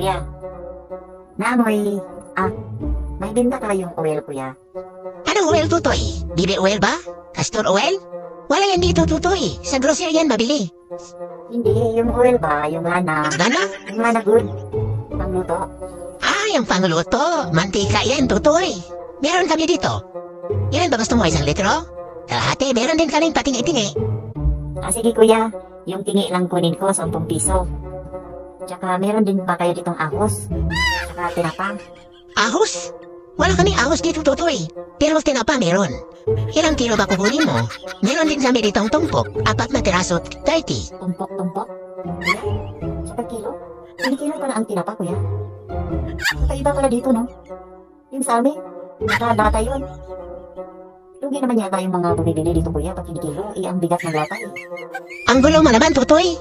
kuya. Naamoy, may binta kayong oil, kuya. Anong oil, Tutoy? Bibi oil ba? Castor oil? Wala yan dito, Tutoy. Sa grocery yan mabili. Hindi, yung oil ba, yung lana. Gana? Yung lana good. Pangluto. Yung pangluto. Mantika yan, Tutoy. Meron kami dito. Ilan ba gusto mo? 1 litro? Kalahati, meron din kaming patingi-tingi. Sige, kuya. Yung tingi lang kunin ko, 10 piso. Tsaka meron din ba kayo ditong ahos? Tsaka tinapa. Ahos? Wala kaming ahos dito, Tutoy. Pero tinapa meron. Ilang kilo ba kukunin mo? Meron din kami ditong tumpok. 4 na tiraso, 30. Tumpok-tumpok? Kuya? Sa kilo? Hindi kilo pala ang tinapa, kuya. Kakaiba pala dito, no? Yung sa amin, nakadata yun. Lugi naman yata yung mga bumibili dito, kuya, pag kinikilo. Ang bigat ng lata, eh. Ang gulo mo naman, Tutoy.